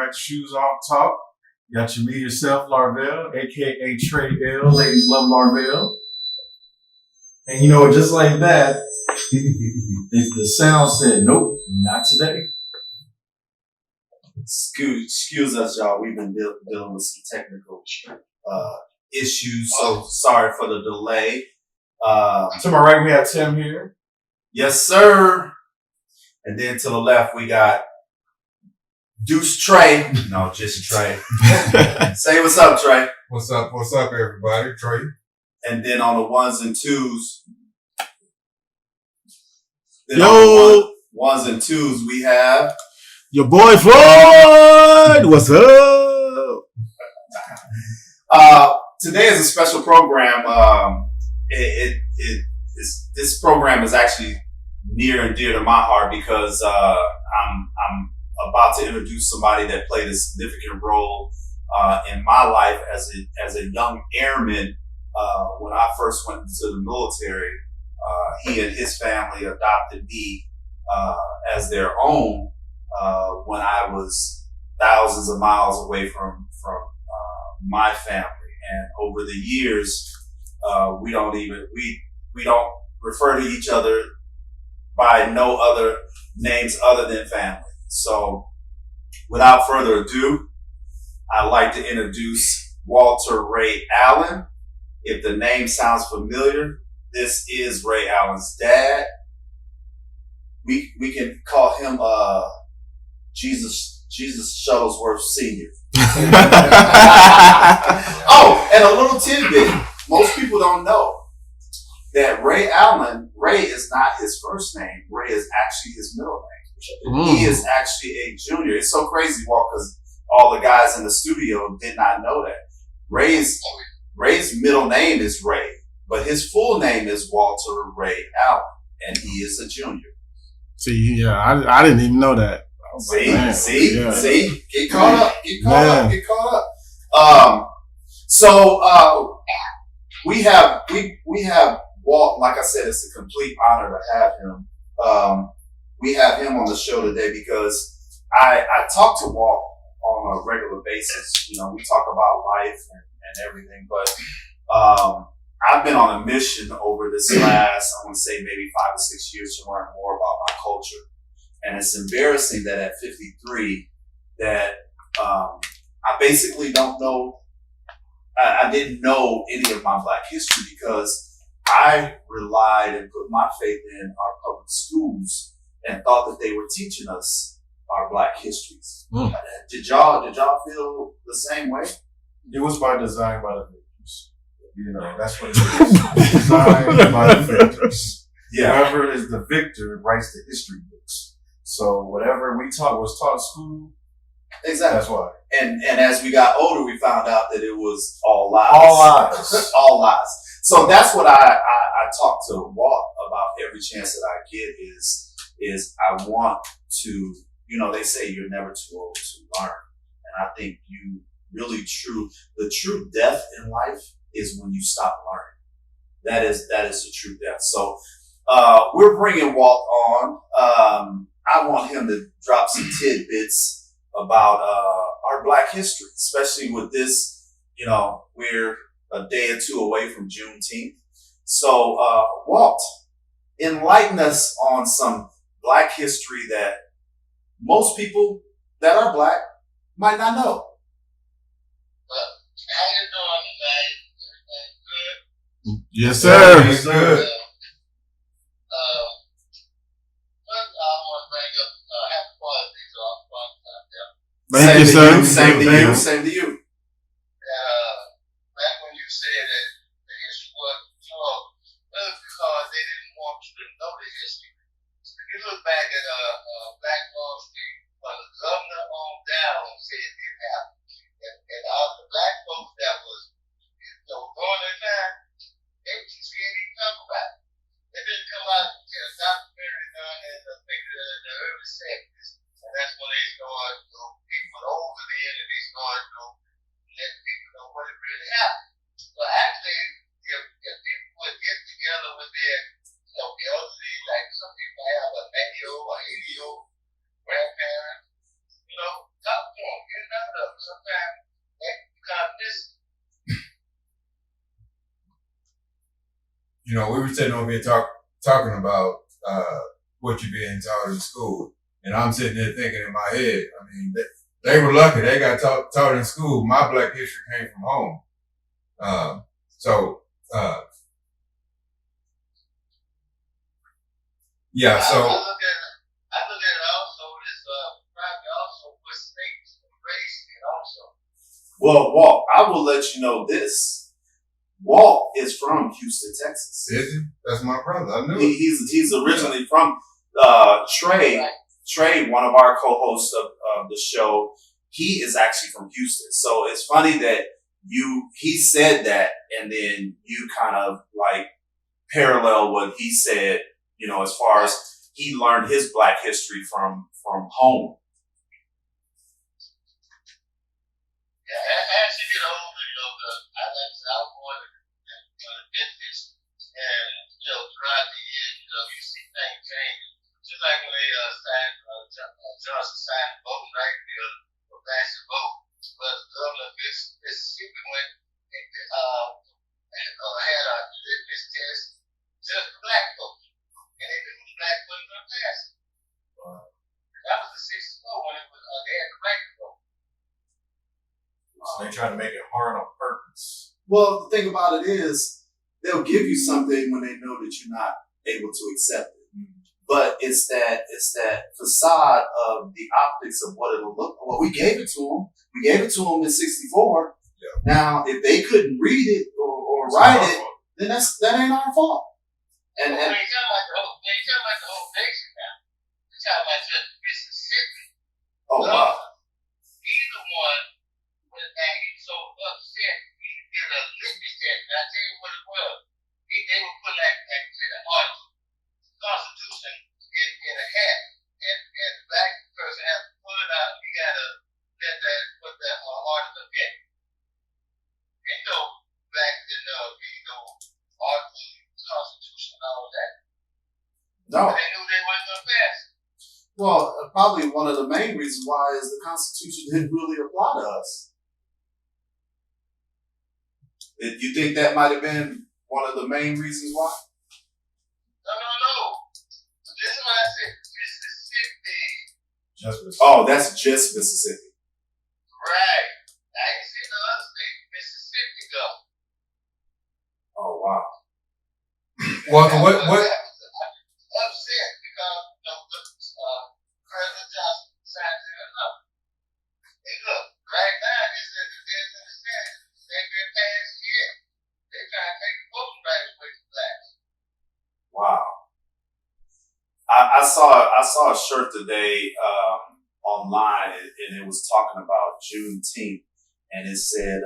right the shoes off, talk. You got your me yourself, Larvell, aka Trey L. Ladies love Larvell. And you know, just like that, the sound said, nope, not today. Excuse us, y'all. We've been dealing with some technical issues, so sorry for the delay. To my right, we have Tim here. Yes, sir. And then to the left, we got Deuce Trey. No, just Trey. Say what's up, Trey. What's up, everybody? Trey. And then on the ones and twos, ones and twos, we have your boy Floyd. What's up? Today is a special program. This program is actually near and dear to my heart because I'm about to introduce somebody that played a significant role in my life as a young airman. When I first went into the military, he and his family adopted me as their own when I was thousands of miles away from my family. And over the years, we don't refer to each other by no other names other than family. So without further ado, I'd like to introduce Walter Ray Allen. If the name sounds familiar, this is Ray Allen's dad. We can call him Jesus Shuttlesworth Sr. Oh, and a little tidbit. Most people don't know that Ray Allen, Ray is not his first name. Ray is actually his middle name. He is actually a junior. It's so crazy, Walt, because all the guys in the studio did not know that. Ray's middle name is Ray, but his full name is Walter Ray Allen, and he is a junior. See, yeah, I didn't even know that. See, get caught up. So we have Walt. Like I said, it's a complete honor to have him. We have him on the show today because I talk to Walt on a regular basis. You know, we talk about life and everything, but I've been on a mission over this last, I want to say maybe 5 or 6 years to learn more about my culture. And it's embarrassing that at 53 that I basically don't know, I didn't know any of my Black history because I relied and put my faith in our public schools and thought that they were teaching us our Black histories. Did y'all feel the same way? It was by design by the victors. You know, that's what it is. Designed by the victors. Yeah. Whoever is the victor writes the history books. So whatever was taught in school, exactly. That's why. And as we got older, we found out that it was all lies. All lies. So that's what I talk to Walt about every chance that I get is I want to, you know, they say you're never too old to learn. And I think the true death in life is when you stop learning. That is the true death. So we're bringing Walt on. I want him to drop some tidbits about our Black history, especially with this, you know, we're a day or two away from Juneteenth. So Walt, enlighten us on some Black history that most people that are Black might not know. Well, how you doing tonight? Everything good? Yes, sir. Yes, sir. First, I want to bring up Happy Father's Day to all fathers out there. Thank you, sir. Same to you. Back when you said that the history was taught, that was because they didn't want you to know the history. If you look back at Black Wall Street, from the governor on down said it happened. And all the Black folks that was, during that time, they were too scared to talk about it. They didn't come out until a documentary done in the early 70s. And that's when they started, people older than, and they started, letting people know what it really happened. So actually, if people would get together with their, elderly, like some people have a 90-year-old or 80-year-old grandparent, talk to them, get sometimes that becomes this. You know, we were sitting over here talking about what you're being taught in school, and I'm sitting there thinking in my head. I mean, they were lucky; they got taught in school. My Black history came from home. Yeah. So I look at it also as probably also what states race it also. Well, Walt, I will let you know this. Walt is from Houston, Texas. is he? That's my brother. I knew it. He's originally from Trey. Right. Trey, one of our co-hosts of the show, he is actually from Houston. So it's funny that he said that, and then you kind of like parallel what he said. You know, as far as he learned his Black history from home. Yeah, as you get older, I was born in the business, and throughout the years, you see things change. Just like when they Johnson signed the voting right for pass the vote, but the governor of Mississippi went and had a litmus test just for Black folks, and they knew the Black wasn't going to pass it. That was the 64 when they had the right to vote. So they try to make it hard on purpose. Well, the thing about it is, they'll give you something when they know that you're not able to accept it. But it's that facade of the optics of what it'll look like. Well, we gave it to them. We gave it to them in 64. Yeah. Now, if they couldn't read it or write it, then that ain't our fault. And we ain't talking about the whole nation now. We're talking about just Mississippi. oh wow, He's the one that he was so upset. He did a litmus test. And I tell you what it was. They would put like you said, an article. Constitution in a hat, and the Black person has to pull it out. You gotta put that article in. Ain't no Black article, Constitution, and all that. no. But they knew they wasn't gonna pass it. Well, probably one of the main reasons why is the Constitution didn't really apply to us. You think that might have been one of the main reasons why? No. This is what I said. Mississippi. Oh, that's just Mississippi. Right. I ain't seen the other state. Mississippi go. Oh wow. Walter, what? I was upset because President Johnson signed it enough. Hey, look, right now it's in the dead in the Senate. They've been passed yet. They're trying to take the voting rights away from blacks. Wow. I saw a shirt today online, and it was talking about Juneteenth, and it said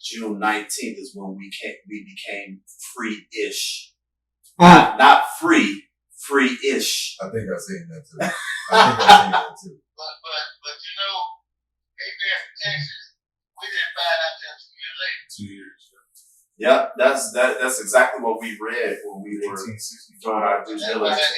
June 19th is when we became free-ish. Not free, free-ish. I think I've seen that too. But they've been from Texas. We didn't find out till 2 years later. 2 years. Yep, that's exactly what we read when we were doing our due That's why diligence.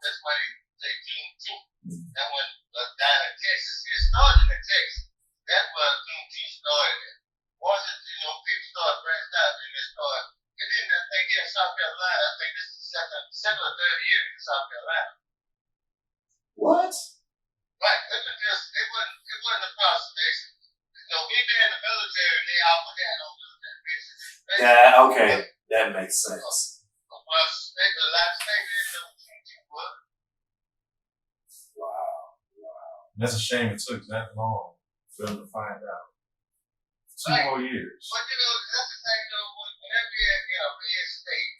that's why they say Juneteenth. That when down in Texas, it started in Texas. That's where Juneteenth started at. Once people started branching out, then they started. It didn't think in South Carolina. I think this is the second or third year in South Carolina. What? Right, it wasn't a proclamation. We been in the military, they all put that on military bases. Yeah, okay, that makes sense. Well, a lot of states didn't know what Juneteenth was. Wow. That's a shame it took that long for them to find out. 2 Right. more years. But that's the thing whenever you're in a red state,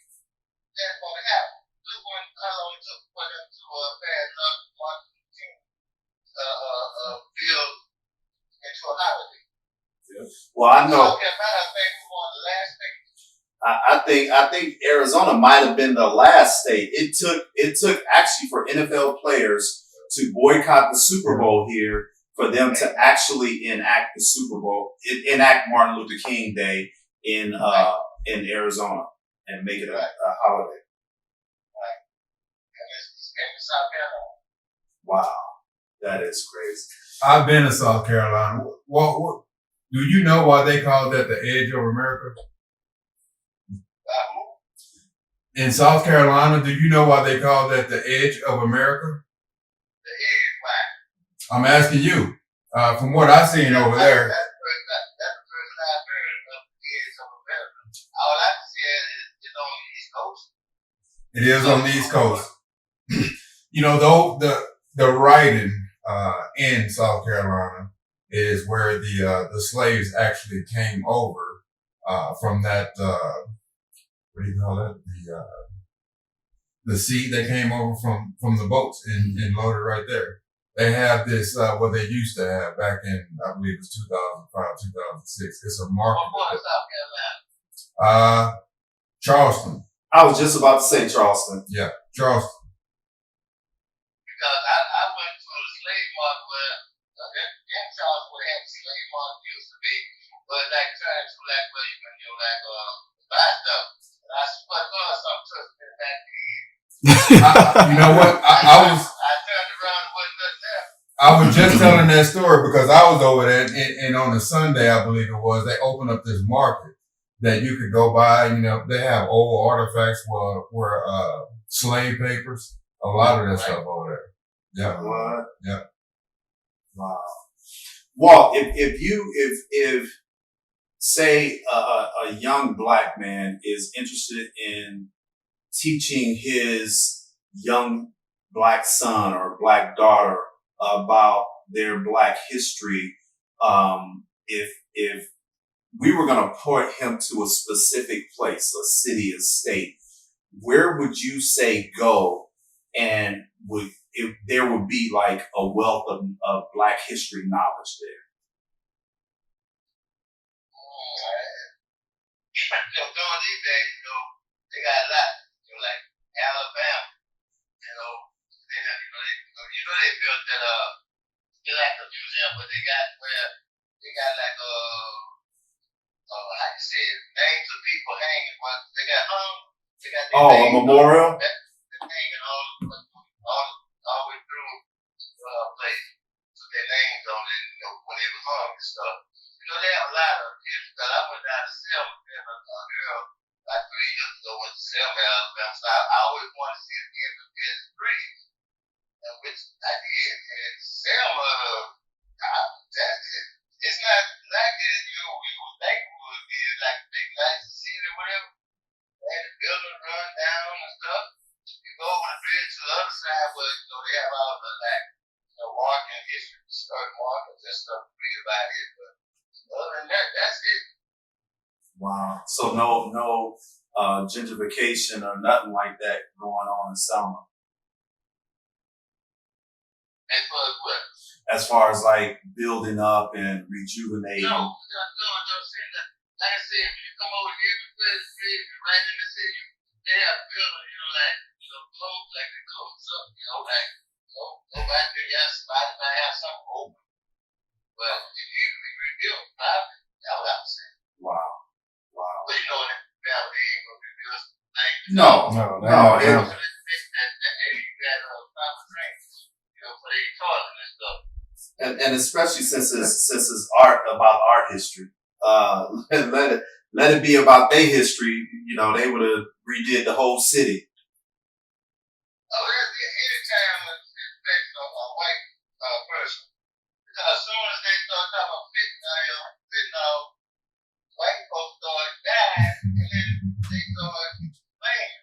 that's going to happen. Look how long it took for them to pass Martin Luther King bill into a holiday. Well, I know. So, matter of fact, we won the last state. I think Arizona might have been the last state. It took actually for NFL players to boycott the Super Bowl here for them to actually enact the Super Bowl, enact Martin Luther King Day in Arizona and make it a holiday. And it's in South Carolina. Wow, that is crazy. I've been to South Carolina. What do you know why they call that the edge of America? In South Carolina, do you know why they call that the edge of America? The edge, why? I'm asking you. From what I've seen over there. That's the first I've heard of the edge of America. All I can say is on the East Coast. It is on the East Coast. You know, though the writing in South Carolina is where the slaves actually came over from that what do you call that? The sea that came over from the boats and loaded right there. They have this what they used to have back in I believe it was 2005, 2006. It's a market. What part of South Carolina? Charleston. I was just about to say Charleston. Yeah, Charleston. Because I went to the slave market where in Charleston where the slave market used to be, but like trying to like where you can buy stuff. And I swear to God, some trust me back then. You know what? I turned around and wasn't nothing there. I was just telling that story because I was over there and on a Sunday, I believe it was, they opened up this market that you could go buy. You know, they have old artifacts where slave papers, a lot of that stuff over there. Yeah. What? Yeah. Wow. Walt, if say a young black man is interested in teaching his young black son or black daughter about their black history, if we were going to point him to a specific place, a city, a state, where would you say go? And if there would be like a wealth of black history knowledge there? During these days, they got a lot, like Alabama, they built that, they like a museum, but they got like, how you say it, names of people hanging, but they got their a memorial? Hanging all the way through the place. So their names on it, when they was hung and stuff. They have a lot of history. Because I went down to Selma, and a girl like 3 years ago went to Selma, Alabama. So I always wanted to see the Independence Bridge, which I did. And Selma, it's not like it, you would think it would be like a big nice city or whatever. They had the building run down and stuff. You go over the bridge to the other side where they have all the walking history, historic markers and stuff to read about it. But other than that, that's it. Wow. So no gentrification or nothing like that going on in Selma. As far as what? As far as like building up and rejuvenating. No. Like I said, when you come over here, right in the city, they have buildings, close, like the close up, go back there, spot might have something open. But it needs to be rebuilt, probably. That's what I'm saying. Wow. But in that valley, they ain't gonna rebuild things. No. For their toilet and stuff. And especially since it's art about our history, let it be about their history. They would have redid the whole city. Oh, anytime it's based on a white person, because as soon as they start talking about fentanyl, white folks start dying, and then they start playing.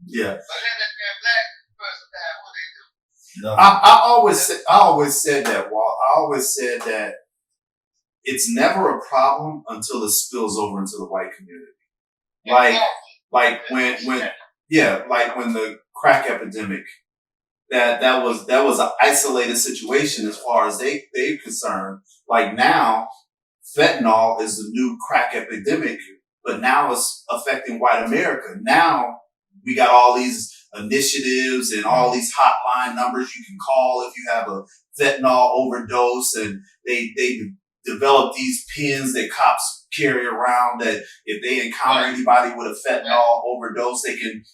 Yeah. But then if they're black person die, what they do? I always said that, Walt. I always said that it's never a problem until it spills over into the white community. Like when the crack epidemic, that was an isolated situation as far as they're concerned. Like now, fentanyl is the new crack epidemic, but now it's affecting white America. Now we got all these initiatives and all these hotline numbers you can call if you have a fentanyl overdose, and they develop these pins that cops carry around that if they encounter anybody with a fentanyl overdose, they can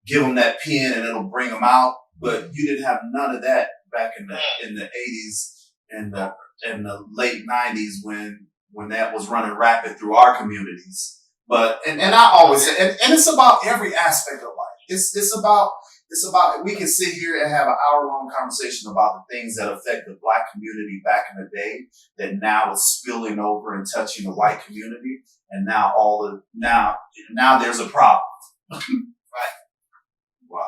give them that pin and it'll bring them out. But you didn't have none of that back in the 80s in the late '90s when that was running rapid through our communities. But and I always say, and it's about every aspect of life. It's about we can sit here and have an hour-long conversation about the things that affect the Black community back in the day that now is spilling over and touching the white community, and now there's a problem. Right. Wow.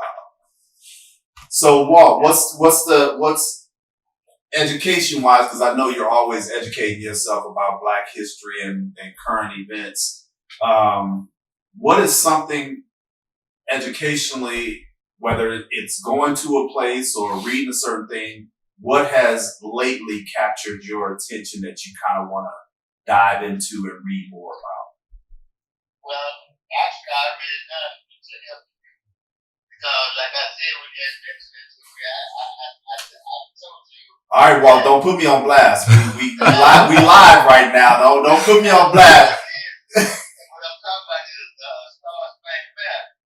So Walt, what's education wise, because I know you're always educating yourself about Black history and current events. What is something educationally, whether it's going to a place or reading a certain thing, what has lately captured your attention that you kind of want to dive into and read more about? Well, actually, I really done to help you because, like I said, when you had mentioned to me, I told you. All right, Walt, don't put me on blast. We live right now. Don't put me on blast. What I'm talking about is Star Spangled Banner.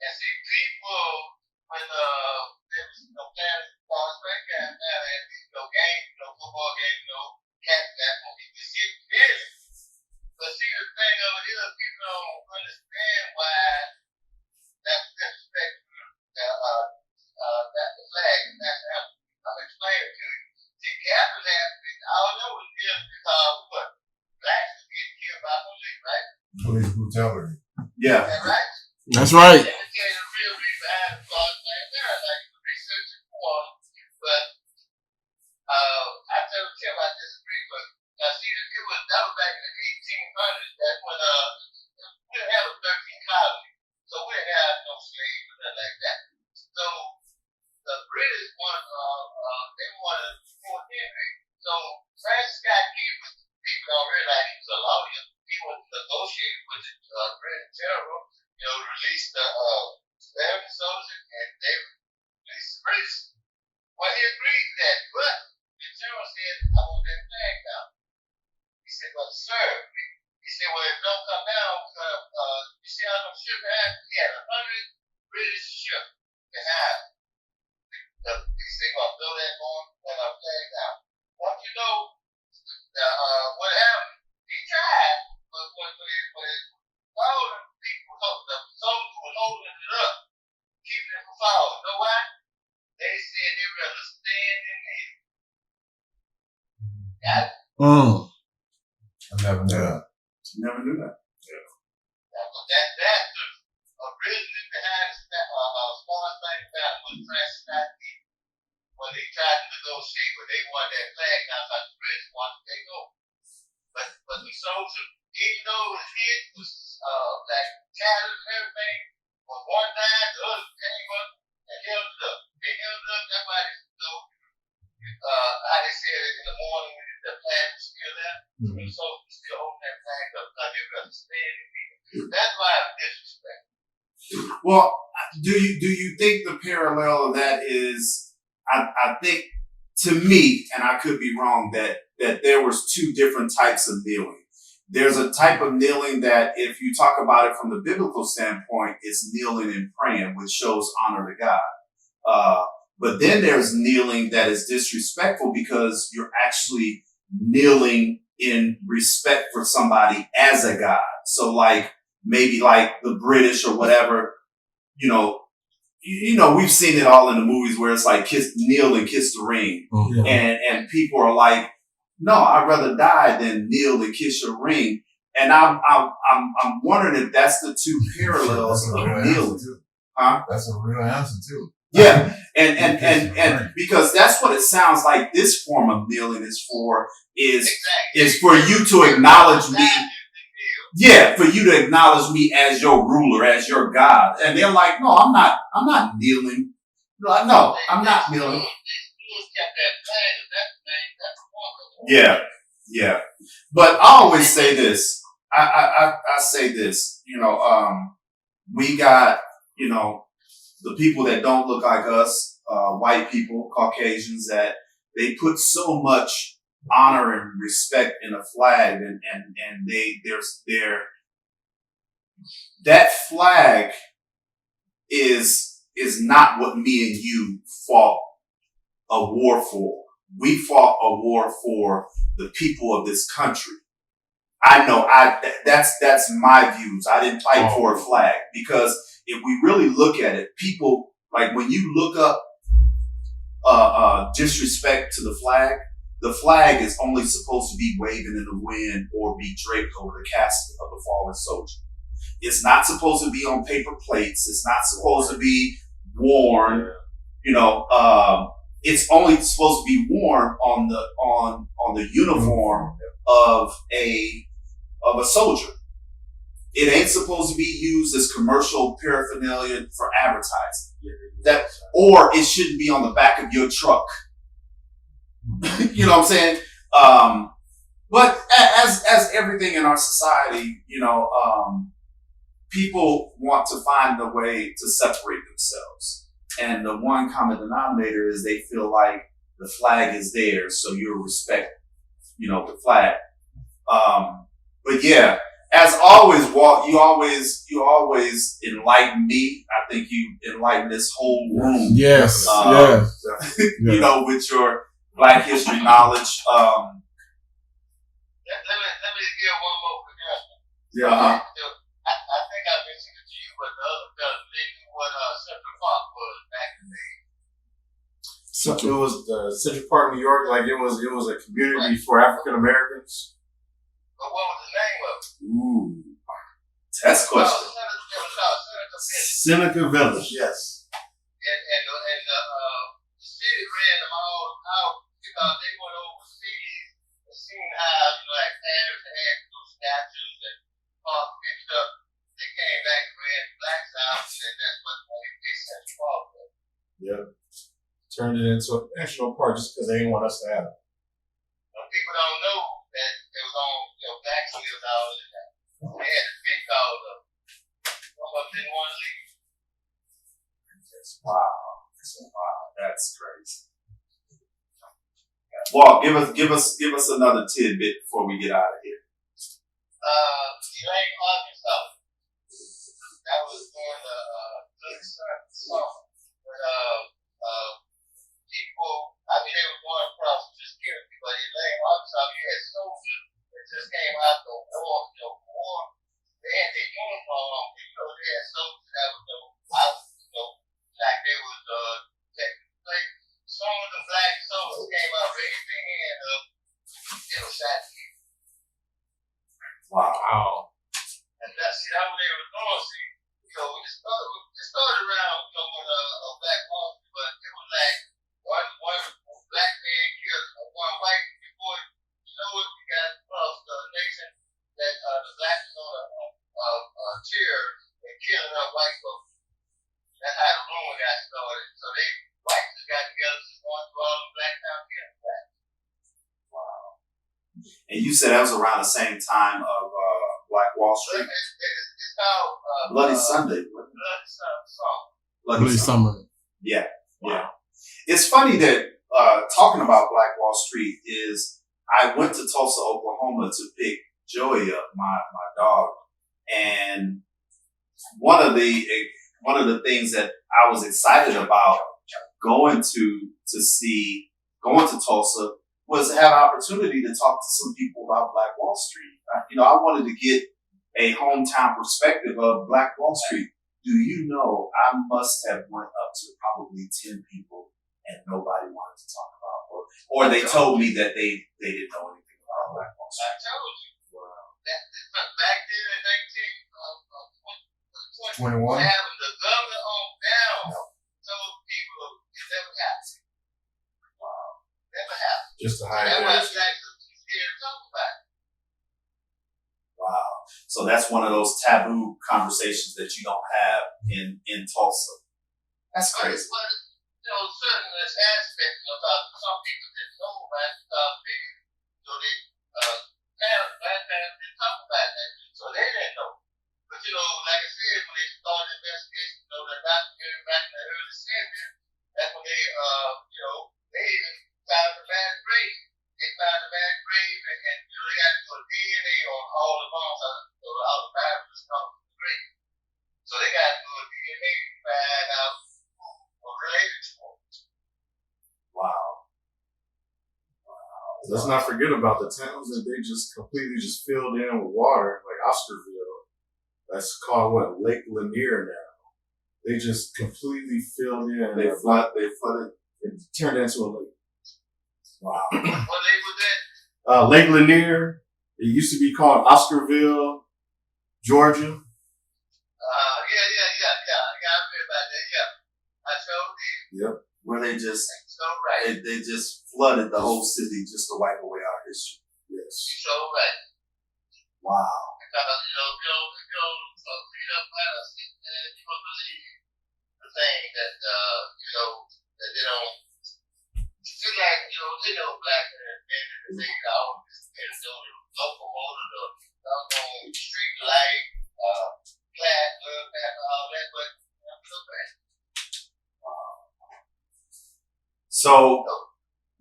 And see, people, when there was no plans for Star Spangled Banner, and game, football game, cat that when people see it busy. But see, the thing of it is, people don't understand why that's disrespect that the flag and that's how I'm explaining it to you. See, Captain has been, all I know is just because what? Blacks are getting killed by police, right? Police brutality. Yeah. Is that right? That's right. Let me tell you the real reason behind the Star Spangled Banner. Like the research for, but I tell Tim I disagree, but see, that was back in the 1800s. That's when we didn't have a 13 colony, so we didn't have no slaves or nothing like that. So the British wanted Fort Henry. So Francis Scott Key was, people don't realize he was a lawyer. He was negotiating with the British general, to release the American soldiers, and they released the British. Well, he agreed to that, but the general said, I want that flag down. He said, well, sir, he said, well, if it don't come down, you see how them ships had? He had 100 British ships behind him. He said, well, throw that on and our flag down. Once you know what happened, he tried, but when all the people, the soldiers were holding it up, keeping it from falling. You know why? They said they'd rather stand in there. Got it? I never knew that. Never knew that. That's the reason behind the Star Spangled Banner was Francis Scott Key. When they tried to negotiate, when they wanted that flag down, like the British wanted to take over. But the soldiers, even though his head was like tattered and everything, when one died, the other came up and held it up. They held it up, that's why they how they said it in the morning when the flag was still there. The soldiers still holding that flag up because they were understanding people. That's why I'm disrespect. Well, do you think the parallel of that is? I think, to me, and I could be wrong, that there was two different types of kneeling. There's a type of kneeling that, if you talk about it from the biblical standpoint, is kneeling and praying, which shows honor to God. But then there's kneeling that is disrespectful because you're actually kneeling in respect for somebody as a God. So maybe like the British or whatever, we've seen it all in the movies where it's like kneel and kiss the ring. Yeah. And people are like, no, I'd rather die than kneel and kiss your ring. And I'm wondering if that's the two parallels of kneeling. Huh? That's a real answer too. Yeah. And because that's what it sounds like this form of kneeling is for, is for you to acknowledge me. Yeah, for you to acknowledge me as your ruler, as your God. And they're like, no, I'm not kneeling. Like, no, I'm not kneeling. Yeah. But I always say this. I say this, we got, the people that don't look like us, white people, Caucasians, that they put so much honor and respect in a flag, and that flag is not what me and you fought a war for. we fought a war for the people of this country. I know that's my views. I didn't fight for a flag because if we really look at it, people like when you look up disrespect to the flag is only supposed to be waving in the wind or be draped over the casket of a fallen soldier. It's not supposed to be on paper plates. It's not supposed to be worn. You know, it's only supposed to be worn on the uniform of a soldier. It ain't supposed to be used as commercial paraphernalia for advertising. Or it shouldn't be on the back of your truck. You know what I'm saying? But as everything in our society, people want to find a way to separate themselves. And the one common denominator is they feel like the flag is theirs, so you'll respect, the flag. But yeah, as always, Walt, you always enlighten me. I think you enlighten this whole room. Yes. With your Black history knowledge. Let me give one more suggestion. Yeah. I think I mentioned it to you, but the other fellas, they knew what Central Park was back in the day. So it was the Central Park, New York. Like it was a community for African Americans. But what was the name of it? Ooh, test question. Seneca Village. Yes. And the city ran them all out because they went overseas and seen how, like Paris had those statues and park fixed up. They came back and ran blacks out, and that's what they Central Park was. Yep. Turned it into a national park just because they didn't want us to have it. People don't know that it was on, black hills out in that. They had to fix all of them. Some of them didn't want to leave. Wow, that's crazy. Walt, give us another tidbit before we get out of here. Elaine, Arkansas. That was during the good summer. But people, they were going across just killing people. In Elaine, Arkansas, you had soldiers that just came out the war. They had their uniform on. They had soldiers that was out, like they was taking place. Some of the black soldiers came out, raised their hand up, and shot people. Wow. And that's how they were doing. See, it started around, with a black woman, but it was like one black man killed one white before you got across the nation that the blacks was on a tier and killing up white folks. That's how the rumor got started. So whites just got together, just going through all the black town killing blacks. Wow. And you said that was around the same time of Black Wall Street? It's called Bloody Sunday. Bloody Summer. Yeah. It's funny that talking about Black Wall Street is I went to Tulsa, Oklahoma to pick Joey up, my dog, and one of the things that I was excited about going to Tulsa was to have an opportunity to talk to some people about Black Wall Street. I wanted to get a hometown perspective of Black Wall Street. Do you know I must have went up to probably 10 people and nobody wanted to talk about it. Or they told me that they didn't know anything about Black Wall Street. I told you. Wow. Back then in 21. having the governor on down told people it never happened. Wow. Never happened. Just to hide That's why it. blacks are too scared to talk about it. Wow. So that's one of those taboo conversations that you don't have in Tulsa. That's crazy. But certain aspects about some people didn't know about it because parents didn't talk about that, so they didn't know. But like I said, when they started investigating, that documentary back in the early 70s, that's when they even found the bad grave. They found the bad grave, and they got to put DNA on all the bones, all the viruses come from the grave. So they got to do a DNA to find out who were related to them. Wow. let's not forget about the towns that they just completely just filled in with water, like Oscarville. That's called what, Lake Lanier now. They just completely filled in. They flooded. It turned into a lake. Wow. What lake was that? Lake Lanier. It used to be called Oscarville, Georgia. Yeah. I read about that. Yeah, I showed you. Yep. Where they just So right. they just flooded the whole city just to wipe away our history. Yes. So right. Wow. Because read up about us, and you won't believe the thing that that they don't feel like they know black and they always and so the locomotive, the street light, class, all that, but I'm so bad. So,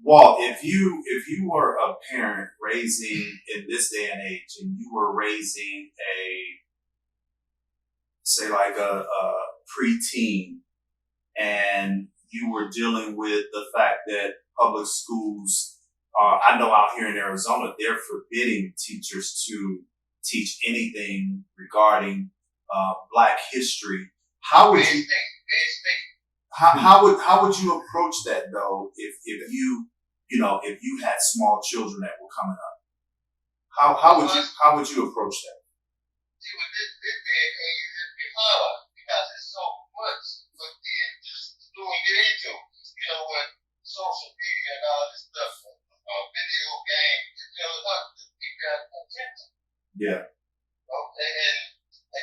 Walt, if you were a parent raising in this day and age, and you were raising a preteen, and you were dealing with the fact that public schools, I know out here in Arizona, they're forbidding teachers to teach anything regarding Black history. How would you? How would you approach that though if you had small children that were coming up? How would you approach that? See, with this day and age, it'd be hard because it's so much what kids just doing get into. With social media and all this stuff, video games, it's hard to keep that attention. Yeah. Okay, and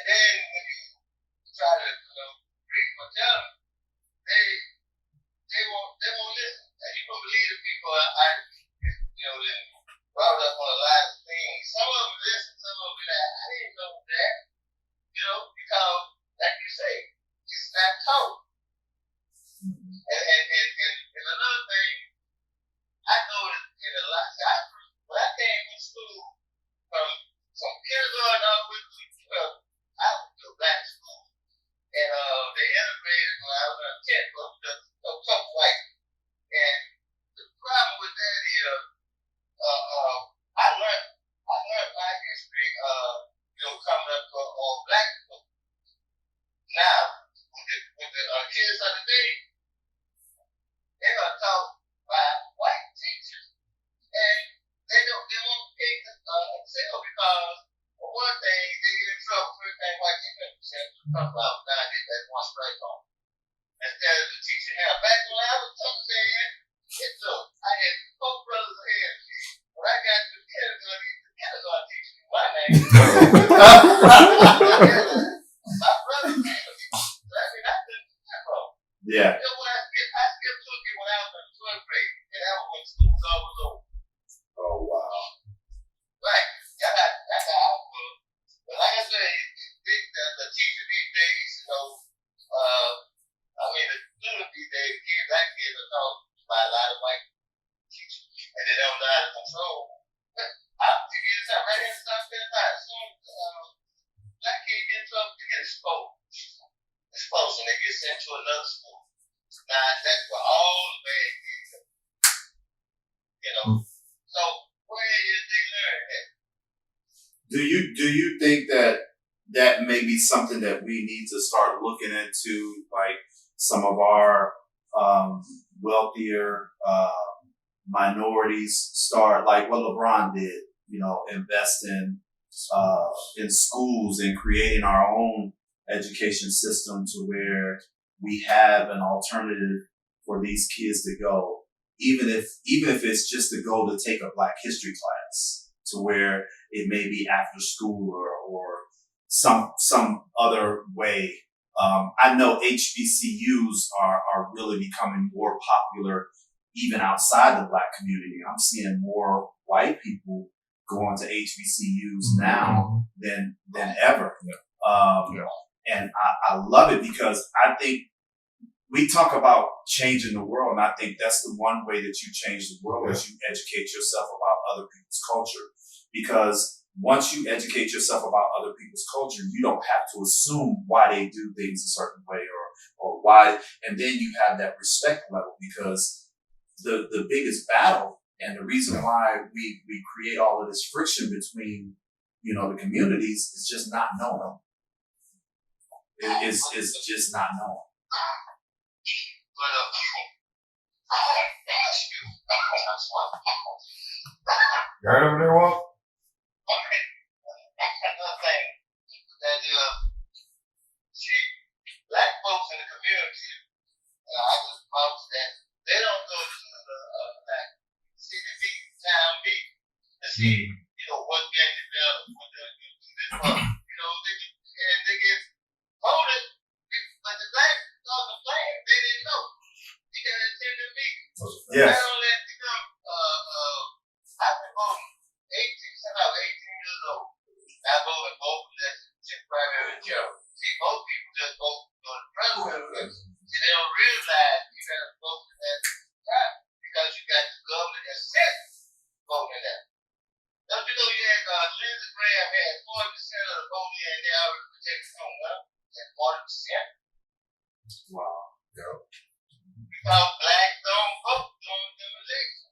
then when you try to read or tell them, they won't listen. And you don't believe the people I that brought up on a lot of things. Some of them listen, some of them be like, I didn't know that. Because like you say, it's not taught. And another thing, I noticed in a lot. When I came from school, from kindergarten all the way through 12, I went to a black school. And they integrated when I was in 10th, but a couple white. And the problem with that is, I learned my history, coming up on black people. Now, with the kids of the day, they are taught by white teachers, and they won't take excel because for one thing, they get in trouble for everything white teachers talk about that one strike on. Instead of the teacher have back when I was saying, look, I had 4 brothers ahead of me. When I got to kindergarten, the kindergarten teacher knew my name. My brother came to me. I couldn't do that wrong. Yeah. When I skipped cookie when I was in 12th grade, and that was when school was always over. Oh wow. Right. That's how I was. But like I said, the teacher these days, the student these days, black kids are taught by a lot of white teachers, and they don't know how to control. But I'll give you this right here in South Carolina. Soon, black kids get in trouble, they get exposed, and they get sent to another school. Now, that's for all the bad kids. So where is they learn that? Do you think that may be something that we need to start looking into, like some of our wealthier minorities start, like what LeBron did, invest in schools and creating our own education system to where we have an alternative for these kids to go, even if it's just to go to take a Black history class, to where it may be after school or some other way. I know HBCUs are really becoming more popular even outside the Black community. I'm seeing more white people going to HBCUs now than ever. And I love it because I think we talk about changing the world, and I think that's the one way that you change the world is you educate yourself about other people's culture. Because once you educate yourself about other people's culture, you don't have to assume why they do things a certain way or why, and then you have that respect level, because the biggest battle And the reason why we create all of this friction between, the communities is just not knowing. It's just not knowing. But You heard over there, Walt? another thing that see, black folks in the community, I just vouch that they don't go to the like city meeting, town meeting to see, what can develop, what they do this month. They get voted, but the black on the plan, they didn't know. You gotta attend the meeting. Yes. I don't let I've been voting 18 since I was 18 years old. I voted both elections, primary and general. See, most people just vote for the president election. See, they don't realize you gotta vote for that time because you got the government that set voting that. Don't you know you had Lindsey Graham had 40% of the vote and they already protected from them at 40%. Wow. Because blacks don't vote during them elections.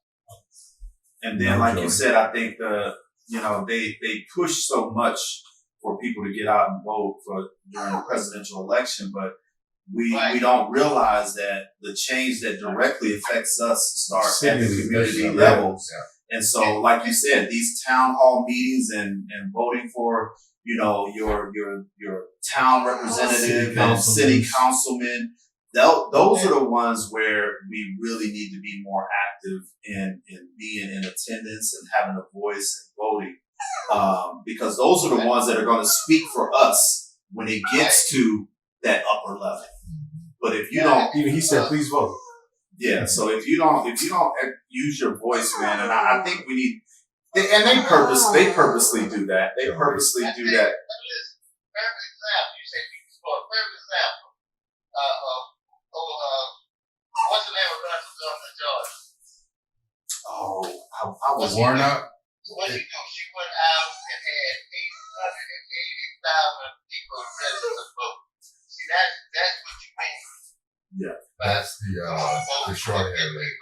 And then, like you said, I think they push so much for people to get out and vote during the presidential election, but we don't realize that the change that directly affects us starts at the community levels. And so, like you said, these town hall meetings and voting for, your town representative and city councilman, those are the ones where we really need to be more active in being in attendance and having a voice and voting. Because those are the ones that are going to speak for us when it gets to that upper level. But if you don't, Even he said, please vote. yeah. So if you don't use your voice, man, and I think we need, and they purposely do that. They purposely do that. Listen, perfect example. You say for a perfect example. What's the name of Russell Governor Georgia? Oh, I was Worn out. What she do? She went out and had 880,000 people registered to vote. See, that's what you mean. Yeah. That's the short hair lady.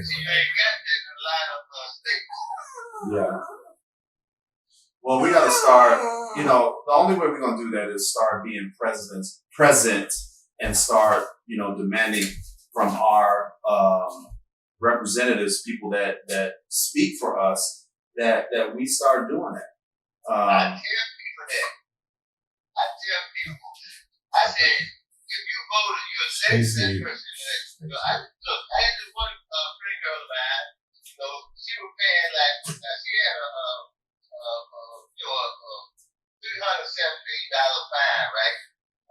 See, you ain't got that in a lot of states. Yeah. Well, we got to start, the only way we're going to do that is start being present and start, demanding from our representatives, people that speak for us, that we start doing that. I tell people that. I said, if you voted, you're elect that person. I had this one pretty girl of mine, she was paying she had a $378 fine, right?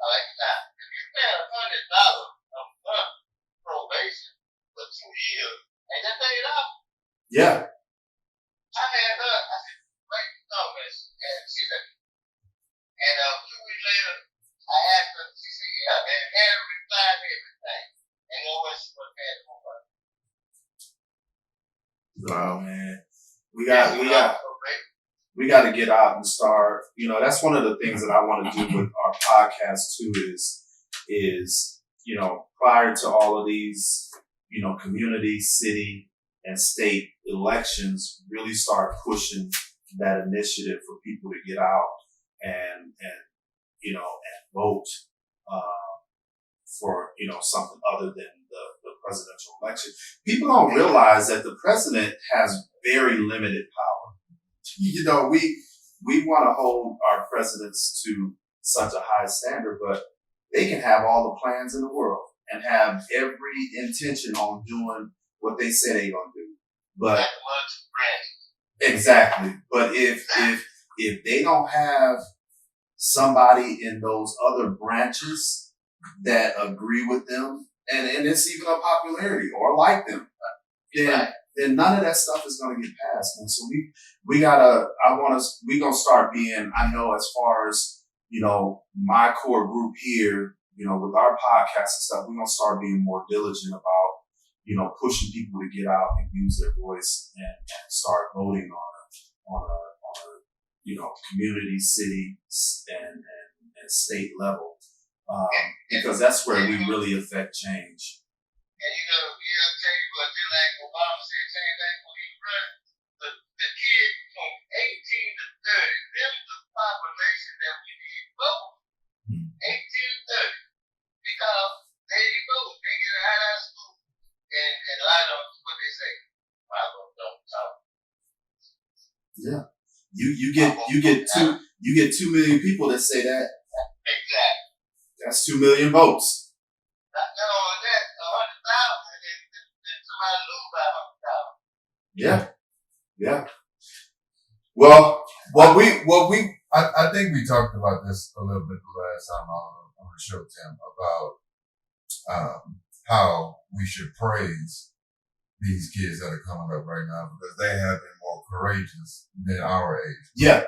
Now, if you're paying $100 a month probation for 2 years, ain't that paid off? Yeah. I had her, I said, write the numbers, and she said, and 2 weeks later, I asked her, she said, yeah, and had her reply to everything. And know what she was paying for her. Wow, man. We got to get out and start. That's one of the things that I want to do with our podcast too is, prior to all of these, community, city, and state elections, really start pushing that initiative for people to get out and vote, for, something other than the presidential election. People don't realize that the president has very limited power. We want to hold our presidents to such a high standard, but they can have all the plans in the world and have every intention on doing what they say they're going to do. But exactly. But if they don't have somebody in those other branches that agree with them, and it's even a popularity or like them, then none of that stuff is going to get passed. And so we gonna start being, I know as far as, my core group here, with our podcast and stuff, we're going to start being more diligent about, pushing people to get out and use their voice and start voting on a community, city, and state level. Because that's where we really affect change. And I'll tell you what, just like Obama said, change Yeah. You get 2 million people that say that. Exactly. That's 2 million votes. Not only that, 100,000 and somebody lose by 100,000. Yeah. Well, I think we talked about this a little bit the last time on the show, Tim, about how we should praise these kids that are coming up right now because they have been more courageous than our age. Yeah.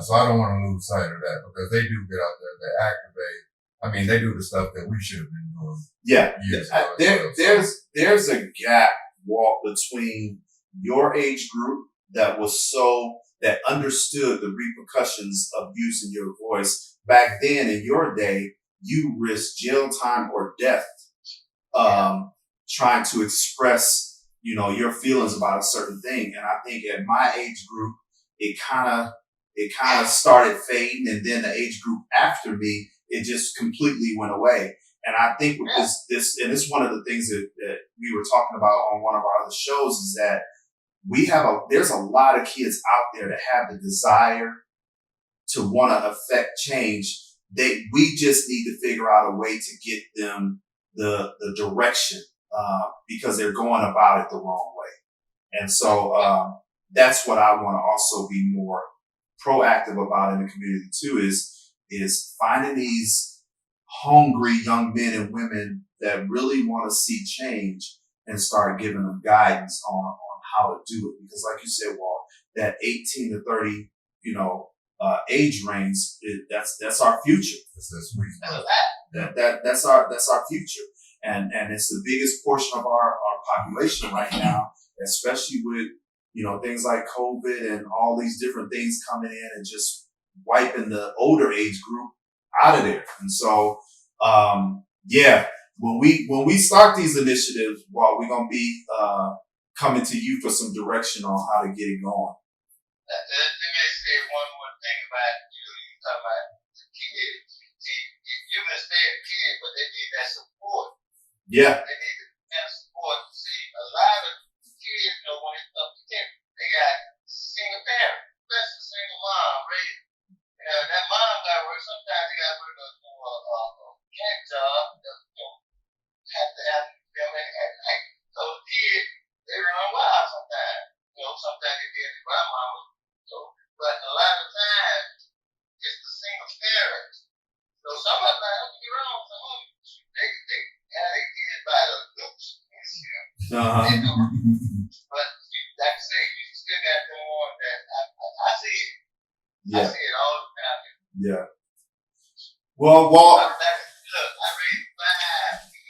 So I don't want to lose sight of that because they do get out there, they activate. I mean, they do the stuff that we should have been doing. Yeah. Years ago. There's a gap, Walt, between your age group that understood the repercussions of using your voice. Back then, in your day, you risked jail time or death trying to express, your feelings about a certain thing. And I think at my age group, it kind of started fading, and then the age group after me, it just completely went away. And I think with this, and it's one of the things that we were talking about on one of our other shows, is that there's a lot of kids out there that have the desire to want to affect change. We just need to figure out a way to get them the direction, because they're going about it the wrong way. And so, that's what I want to also be more proactive about in the community too, is finding these hungry young men and women that really want to see change and start giving them guidance on how to do it. Because like you said, Walt, that 18 to 30, age range, that's our future. That's the sweet spot. That's our future. And it's the biggest portion of our population right now, especially with, things like COVID and all these different things coming in and just wiping the older age group out of there. And so, when we start these initiatives, well, we're going to be, coming to you for some direction on how to get it going. Let me say one more thing about you talking about the kids. See, you can stay a kid, but they need that support. Yeah. They need that support. See, a lot of kids, when it's up to them, they got single parents, especially single mom, right? That mom got to work. Sometimes they got to work a cat job. Have to have them at night. So the kids, they run wild sometimes. Sometimes they get the grandmama. But a lot of times, it's the single parents. So some of them, don't get me wrong, some of them, they got their kids by the loops. But like I say, you still got them on that. I see it. Yeah. I see it all the time. Yeah. Well, Walt. Look, I raised 5 kids.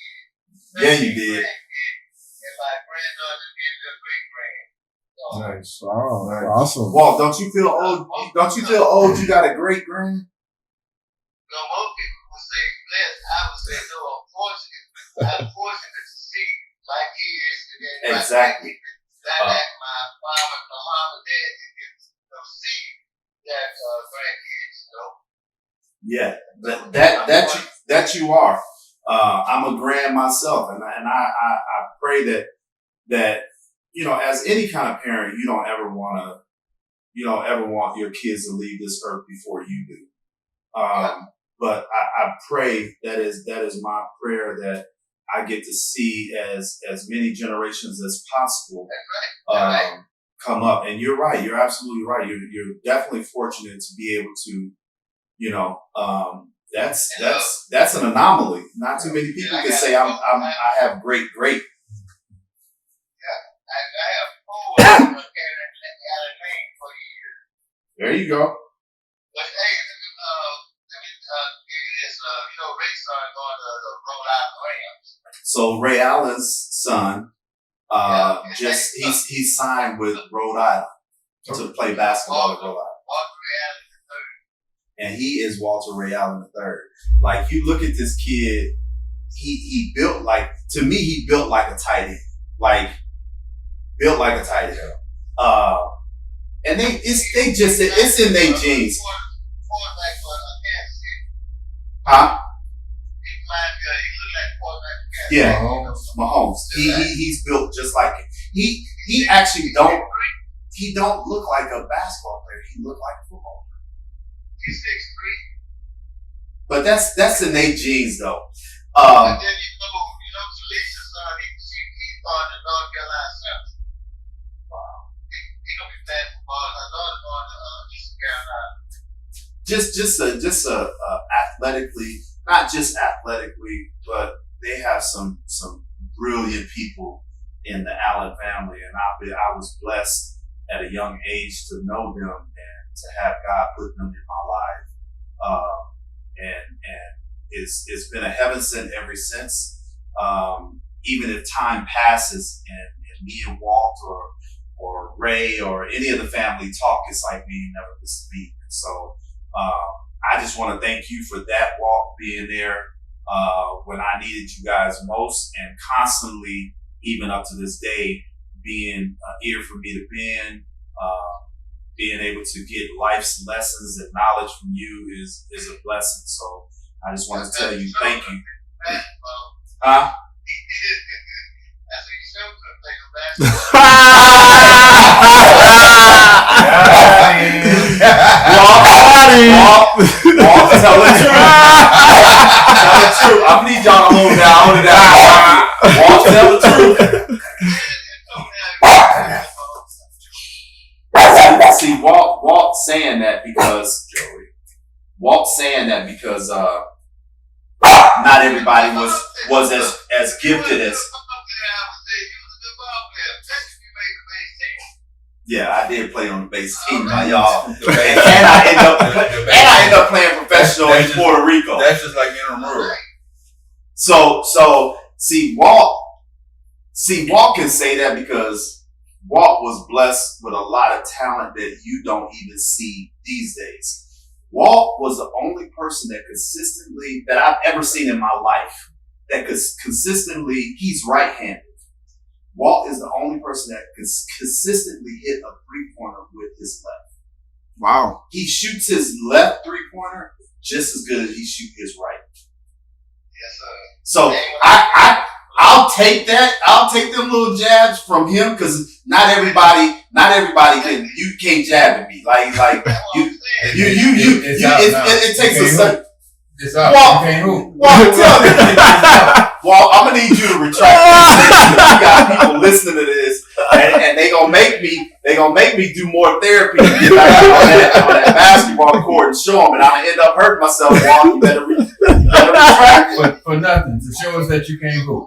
Yeah, you did. And my granddaughter gave me a great grand. Nice. Wow. Awesome. Walt, don't you feel old? Don't you feel old? You got a great grand? Most people would say blessed. I would say no, unfortunate. I'm fortunate to see my kids and Exactly. my mom and dad get to see that grandkids. Yeah, that you are. I'm a grand myself, and I pray that as any kind of parent, you don't ever want your kids to leave this earth before you do. But I pray that is my prayer, that I get to see as many generations as possible come up. And you're right. You're absolutely right. You're definitely fortunate to be able to, that's an anomaly. Not too many people can say I have great. I have 4 and I got a name for years. There you go. But hey, let me give you this. Ray's son going to the Rhode Island Rams. So Ray Allen's son, he's signed with Rhode Island to play basketball at Rhode Island. Walter Ray Allen III. And he is Walter Ray Allen III. Like, you look at this kid, he built like a tight end. Like, built like a tight end. And it's in their genes. Huh? Yeah, Mahomes. He's built just like it. He he don't look like a basketball player. He look like a football player. He's 6'3". But that's innate genes, though. And then Talisha's son, he's on the North Carolina Central. Wow. He gonna be playing football. Her daughter's on the Eastern Carolina. Just athletically, not just athletically, but they have some brilliant people in the Allen family, and I was blessed at a young age to know them and to have God put them in my life. And it's been a heaven sent ever since. Even if time passes and me and Walt or Ray or any of the family talk, it's like we never missed a beat. So I just want to thank you for that, Walt, being there when I needed you guys most, and constantly, even up to this day, being an ear for me to bend. Being able to get life's lessons and knowledge from you is a blessing. So I just want to tell you, thank you. Huh? Walt, tell the truth. Tell the truth. I need y'all to hold it down. Walt, tell the truth. See, Walt saying that because not everybody was as gifted as. Yeah, I did play on the bass team, y'all, and I end up playing professional in Puerto Rico. That's just like intramural. So see, Walt can say that because Walt was blessed with a lot of talent that you don't even see these days. Walt was the only person that I've ever seen in my life that could consistently, he's right-handed. Walt is the only person that can consistently hit a three-pointer with his left. Wow. He shoots his left three-pointer just as good as he shoots his right. Yes, sir. So I'll take that. I'll take them little jabs from him because not everybody can. You can't jab at me like you. It takes a certain. It's out. Well, You can't hoop. Well, I'm gonna need you to retract that. You got people listening to this, and they gonna make me do more therapy to get back on that basketball court and show them, and I'm gonna end up hurting myself. Walt, you better retract for nothing to show us that you can't hoop.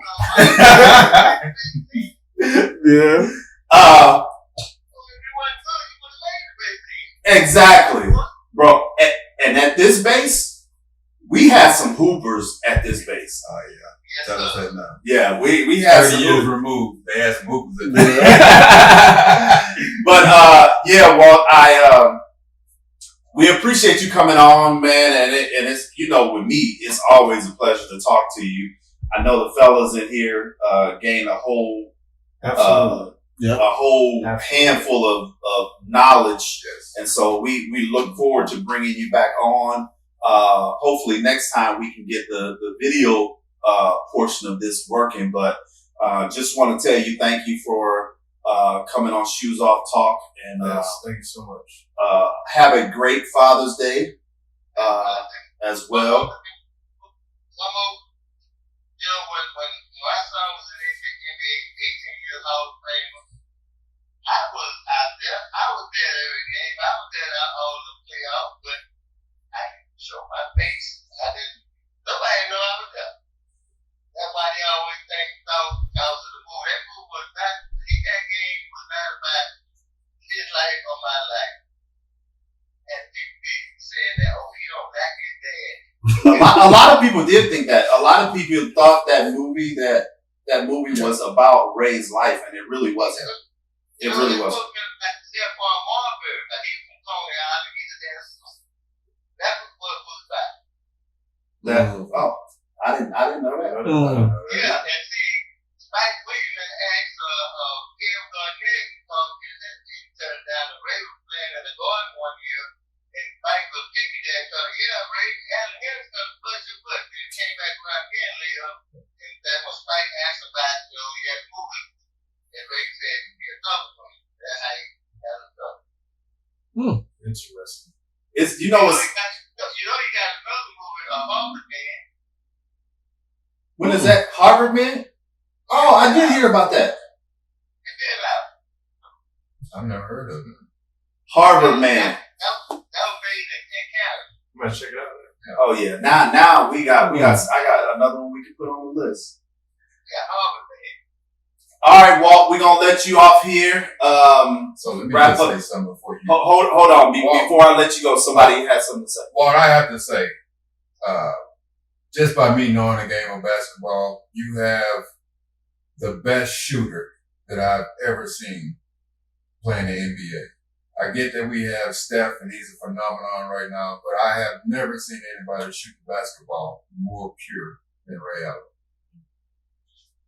Yeah. Exactly, bro. And at this base, we had some hoopers at this base. Oh yeah. Tell us that now. Yeah, we had 30 some years removed. They had some hoopers at But yeah, Walt, we appreciate you coming on, man. And it's with me, it's always a pleasure to talk to you. I know the fellas in here gain a whole handful of knowledge. Yes. And so we look forward to bringing you back on. Hopefully next time we can get the video portion of this working. But just want to tell you thank you for coming on Shoes Off Talk. And Yes, thank you so much. have a great Father's Day as well. When my son was in NBA, 18 years old, I was out there. I was there at every game. I was there at all the playoffs, but I didn't show my face. Nobody knew I was there. That's why they always think I was in the move. That move was not, that game was not about his life or my life. And people be saying that, oh, you don't like his dad. A lot of people did think that. A lot of people thought that movie was about Ray's life, and it really wasn't. It really wasn't. Oh, I didn't know that. Yeah, and see, Spike Williams asked Kim Garnett to come in and he turned down the Ravens playing in the Garden one year, and Spike was kicking that, Ray, Allen Harris gonna flush your butt. Then he came back around again later, and that was Spike asked about, he had moved, and Ray said, you're talking to me. That's how he got it. Interesting. It's You got another movie, Harvard Man. when is that? Harvard Man? Oh, I did hear about that. And then I've never heard of it. Harvard Man. that was made in Canada. I'm gonna check it out. Oh yeah. Now I got another one we can put on the list. Yeah, Harvard Man. All right, Walt, we're gonna let you off here. So let me Wrap just up. say something before you. Hold on. Walt. Before I let you go, somebody has something to say. What I have to say, just by me knowing the game of basketball, you have the best shooter that I've ever seen playing the NBA. I get that we have Steph and he's a phenomenon right now, but I have never seen anybody shoot the basketball more pure than Ray Allen.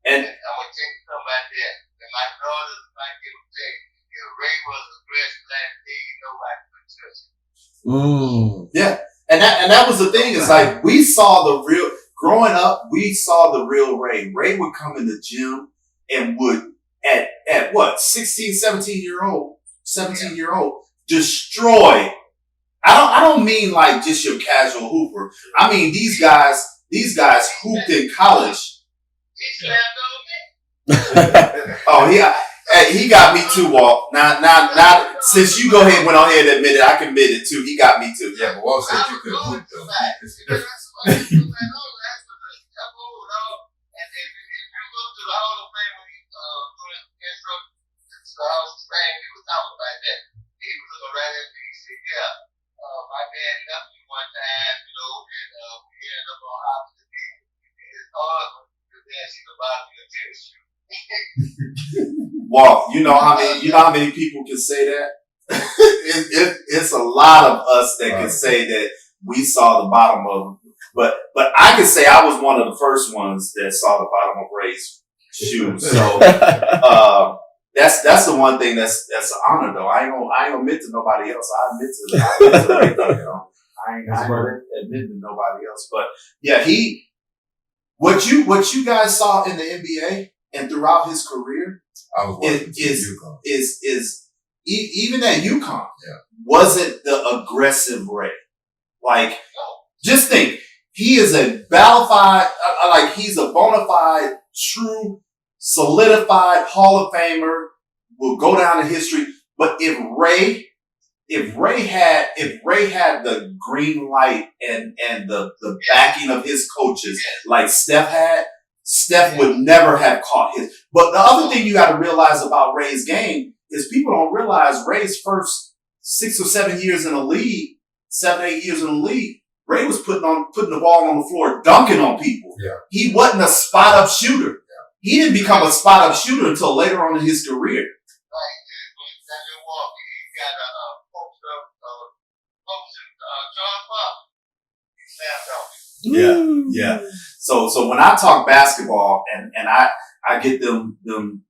And I'm gonna tell you something about that. And my daughters might get a take. If Ray was a fresh black thing, nobody could touch him. Yeah, and that was the thing. Is like we saw the real. Growing up, we saw the real Ray. Ray would come in the gym and would at what 16, 17-year-old destroy. I don't mean like just your casual hooper. I mean these guys hooped in college. He slammed on me. Oh yeah. Hey, he got me too, Walt. Now, since you went on ahead and admitted, I can admit it too. He got me too. Yeah, but Walt said you could hoop though. It's different. And if you go to the Hall of Fame when he doing intro to the Hall of Fame, he was talking about that. He was looking right at me. He said, "Yeah, my dad left me one time, and we ended up on opposite ends. It's hard when your dad see the bottom of your tennis shoe." Walt, you know how many people can say that? It's a lot of us that can say that we saw the bottom of them. But I can say I was one of the first ones that saw the bottom of Ray's shoes. So that's the one thing that's an honor though. I ain't gonna admit to nobody else. I admit to Ray though, you know. I ain't gonna admit to nobody else. But yeah, what you guys saw in the NBA and throughout his career I was watching UConn. is even at UConn Yeah. wasn't the aggressive Ray. Like, just think, he is a he's a bona fide, true, solidified Hall of Famer, will go down in history. But if Ray had the green light and the backing of his coaches like Steph had, Steph would never have caught his. But the other thing you got to realize about Ray's game is people don't realize Ray's first 6 or 7 years in the league, 7, 8 years in the league, Ray was putting the ball on the floor, dunking on people. Yeah. He wasn't a spot up shooter. Yeah. He didn't become a spot up shooter until later on in his career. Right. He got Yeah. So when I talk basketball and I get them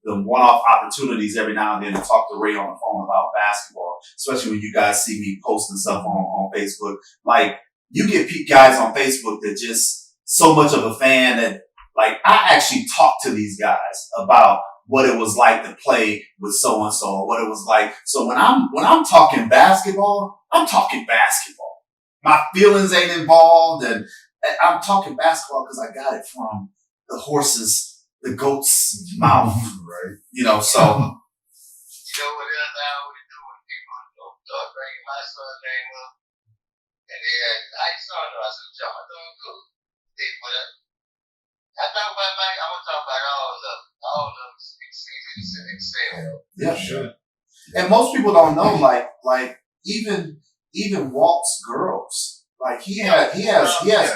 one-off opportunities every now and then to talk to Ray on the phone about basketball, especially when you guys see me posting stuff on Facebook. Like, you get guys on Facebook that just so much of a fan that, like, I actually talk to these guys about what it was like to play with so-and-so, what it was like. So when I'm talking basketball, I'm talking basketball. My feelings ain't involved, and I'm talking basketball because I got it from the goat's mouth, right? You know, so. You know what else I always do when people start bringing my son's name up? And they ask, "How you son?" I said, "John, doing good." They put up. I talk about Mike. I'm gonna talk about all of them excel. Yeah, sure. And most people don't know, like even Walt's girls. Like he has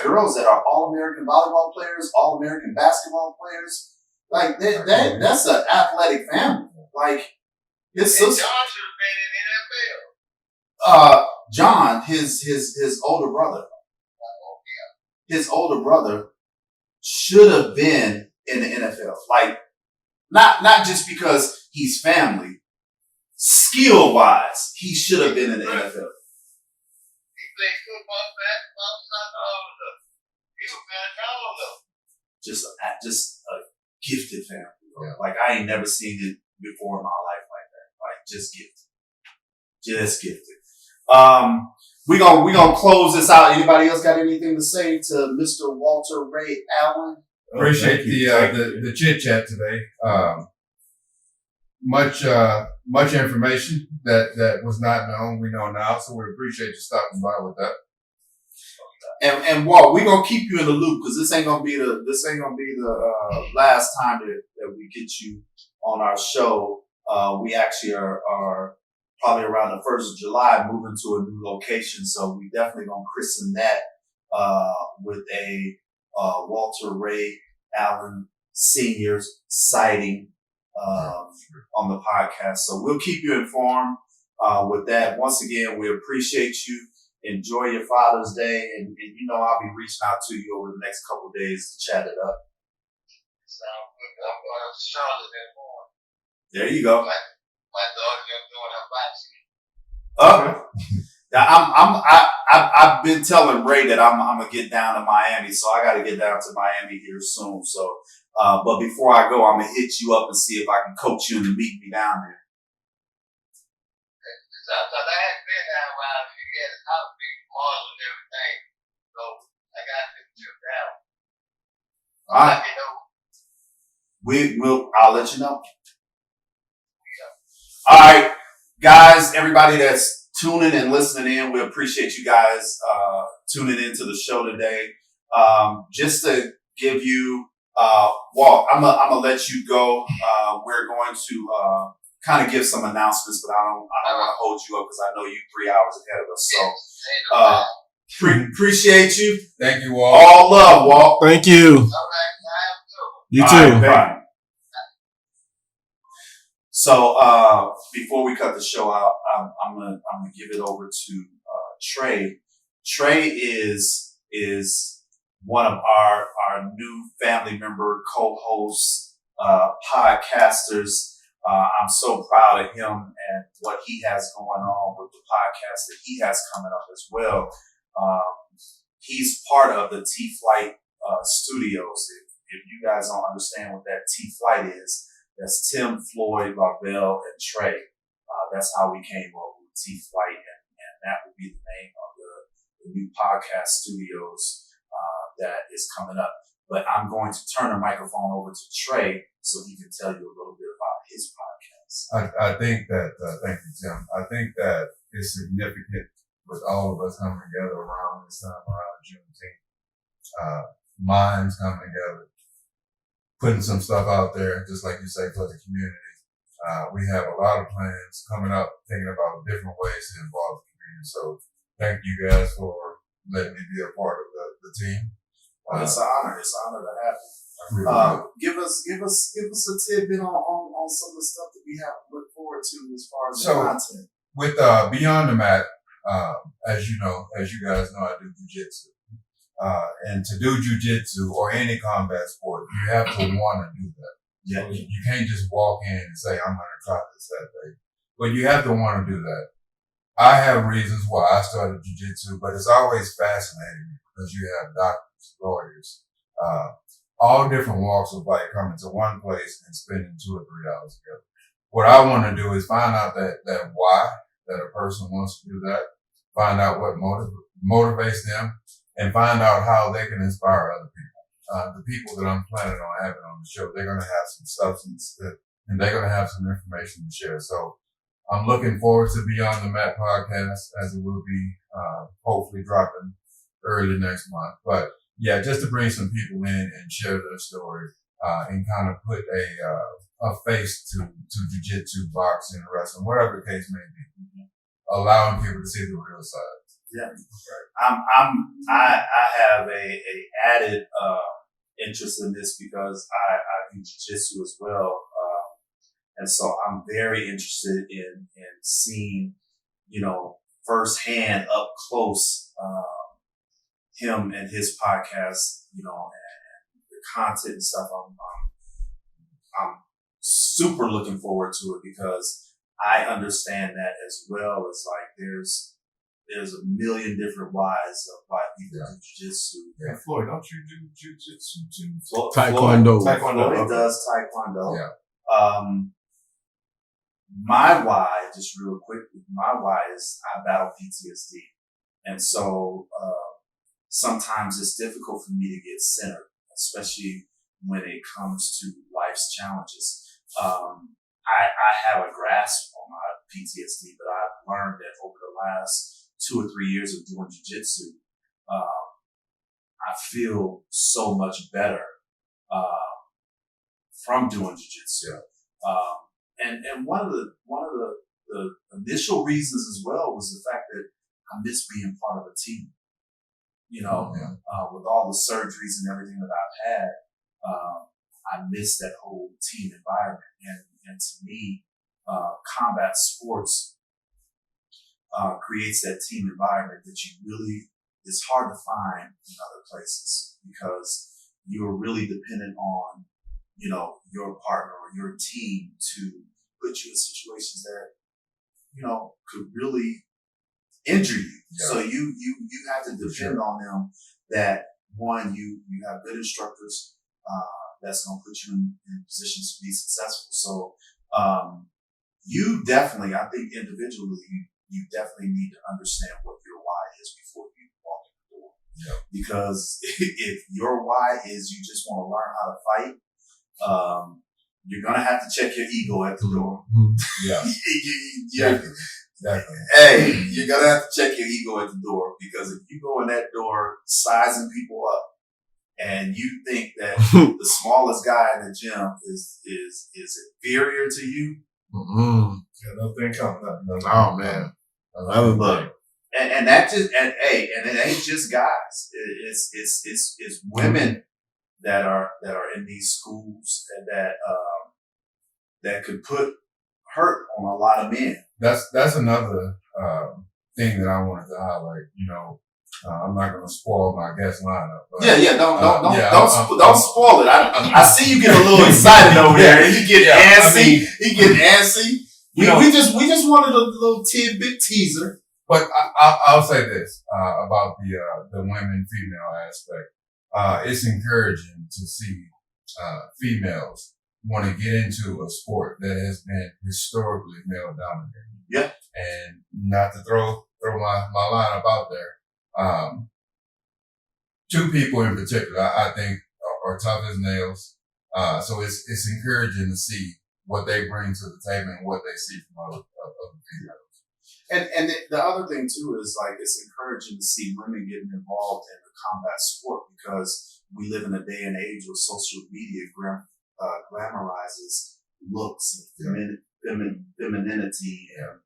girls that are All-American volleyball players, All-American basketball players. Like that's an athletic family. Like his sister. John should have been in the NFL. John, his older brother. His older brother should have been in the NFL. Like, not just because he's family. Skill wise, he should have been in the NFL. He played football, basketball, soccer, all of them. He was better than all of them. Just a gifted family. Yeah. Like, I ain't never seen it before in my life like that. Like, just gifted. Just gifted. We gonna close this out. Anybody else got anything to say to Mr. Walter Ray Allen? Appreciate the chit chat today. Much information that was not known, we know now. So we appreciate you stopping by with that. And Walt, we're gonna keep you in the loop because this ain't gonna be the last time that we get you on our show. We actually are probably around the 1st of July moving to a new location, so we definitely gonna christen that with a Walter Ray Allen Senior's sighting on the podcast. So we'll keep you informed with that. Once again, we appreciate you. Enjoy your Father's Day, and you know I'll be reaching out to you over the next couple of days to chat it up. Sound good. I'm going to Charlotte that morning. There you go. My daughter doing her boxing. I've been telling Ray that I'm gonna get down to Miami, so I got to get down to Miami here soon. So, but before I go, I'm gonna hit you up and see if I can coach you into meet me down there. I hadn't been down around here yet. I'll be malls and everything. So I got to trip down. All right. You know. I'll let you know. All right, guys, everybody that's tuning and listening in, we appreciate you guys tuning into the show today. Just to give you, Walt, I'm gonna let you go. We're going to kind of give some announcements, but I don't want to hold you up because I know you 3 hours ahead of us. So appreciate you. Thank you, Walt. All love, Walt. Thank you. All right. You All too. right, bye. So before we cut the show out, I'm gonna give it over to Trey. Trey is one of our new family member co-hosts, podcasters. I'm so proud of him and what he has going on with the podcast that he has coming up as well. He's part of the T-Flight Studios. If you guys don't understand what that T-Flight is, that's Tim, Floyd, Lavelle, and Trey. That's how we came up with T-Flight, and that would be the name of the new podcast studios that is coming up. But I'm going to turn the microphone over to Trey so he can tell you a little bit about his podcast. I think that, thank you, Tim. I think that it's significant with all of us coming together around this time, around Juneteenth. Minds coming together, putting some stuff out there, just like you say, for the community. We have a lot of plans coming up, thinking about different ways to involve the community. So thank you guys for letting me be a part of the team. It's an honor. It's an honor to have you. Give us a tidbit on some of the stuff that we have to look forward to as far as the content. With Beyond the Mat, as you guys know, I do jiu-jitsu. And to do jiu-jitsu or any combat sport, you have to want to do that. Yeah. So you can't just walk in and say, I'm going to try this that day. But you have to want to do that. I have reasons why I started jiu-jitsu, but it's always fascinating because you have doctors, lawyers, all different walks of life coming to one place and spending 2 or 3 hours together. What I want to do is find out that why that a person wants to do that, find out what motivates them, and find out how they can inspire other people. The people that I'm planning on having on the show, they're going to have some substance and they're going to have some information to share. So I'm looking forward to Beyond the Mat podcast, as it will be hopefully dropping early next month. But yeah, just to bring some people in and share their story and kind of put a face to jiu-jitsu, boxing, wrestling, whatever the case may be, allowing people to see the real side. Yeah, I have a added interest in this because I do jiu-jitsu as well, and so I'm very interested in seeing, firsthand, up close, him and his podcast, and the content and stuff. I'm super looking forward to it because I understand that as well. It's like there's a million different whys of why people do jiu-jitsu. Yeah, Floyd, don't you do jiu-jitsu too? Taekwondo. Taekwondo. Floyd does taekwondo. Yeah. my why, just real quickly, my why is I battle PTSD. And so, sometimes it's difficult for me to get centered, especially when it comes to life's challenges. I have a grasp on my PTSD, but I've learned that over the last 2 or 3 years of doing jiu-jitsu, I feel so much better, from doing jiu-jitsu. And one of the initial reasons as well was the fact that I miss being part of a team. With all the surgeries and everything that I've had, I miss that whole team environment. And to me, combat sports creates that team environment that it's hard to find in other places, because you're really dependent on, your partner or your team to put you in situations that, could really injure you. Yeah. So you have to depend on them, that one, you have good instructors, that's going to put you in positions to be successful. So, you definitely, I think individually, you definitely need to understand what your why is before you walk in the door. Yeah. Because if your why is you just want to learn how to fight, you're going to have to check your ego at the door. Yeah. Exactly. Hey, you're going to have to check your ego at the door, because if you go in that door sizing people up and you think that the smallest guy in the gym is inferior to you, nothing coming up. Oh man. Look, and that just, and it ain't just guys. It's women that are in these schools that could put hurt on a lot of men. That's another thing that I wanted to highlight. I'm not going to spoil my guest lineup. But, don't spoil it. I see you get a little excited over there, and you get antsy. You get antsy. We just wanted a little tidbit teaser. But I'll say this about the women female aspect. It's encouraging to see females want to get into a sport that has been historically male dominated. Yeah. And not to throw my lineup out there. Two people in particular, I think, are tough as nails. So it's encouraging to see what they bring to the table and what they see from other females. And the other thing too is, like, it's encouraging to see women getting involved in the combat sport, because we live in a day and age where social media glamorizes looks and femininity and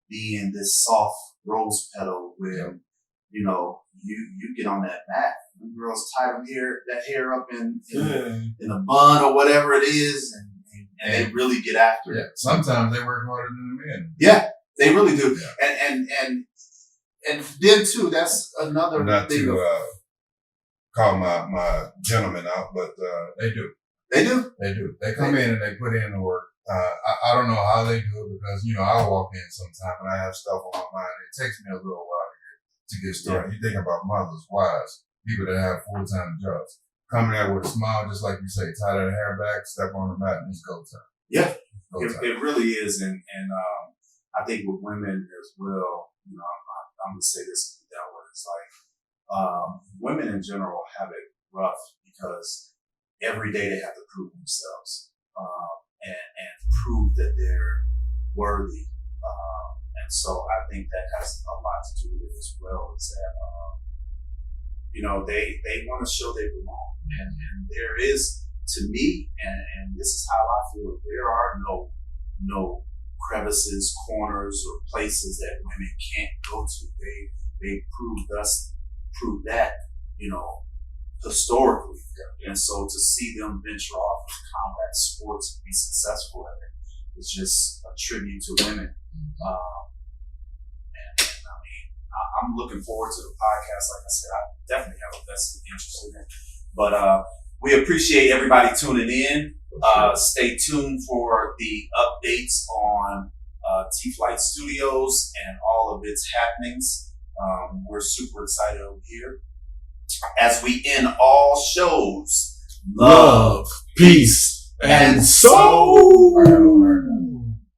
being this soft rose petal when, you get on that mat. The girls tie that hair up in a bun or whatever it is, and they really get after it. Sometimes they work harder than the men. Yeah, they really do. Yeah. And then too, that's another Not thing. To call my gentlemen out, but they do. They do? They do. They come in and they put in the work. I don't know how they do it, because, I walk in sometime and I have stuff on my mind. It takes me a little while to get started. You think about mothers, wives, people that have full-time jobs. Coming out with a smile, just like you say, tie that hair back, step on the mat, and it's go time. Yeah, it really is. And I think with women as well, I'm going to say this in that way. It's like, women in general have it rough, because every day they have to prove themselves, and prove that they're worthy. And so I think that has a lot to do with it as well, is that, they want to show they belong. And there is, to me, and this is how I feel, there are no crevices, corners, or places that women can't go to. They proved that, historically. And so to see them venture off into combat sports and be successful at it is just a tribute to women. I'm looking forward to the podcast. Like I said, I definitely have a vested interest in it. But we appreciate everybody tuning in. Stay tuned for the updates on T-Flight Studios and all of its happenings. We're super excited over here. As we end all shows, love, peace, and soul.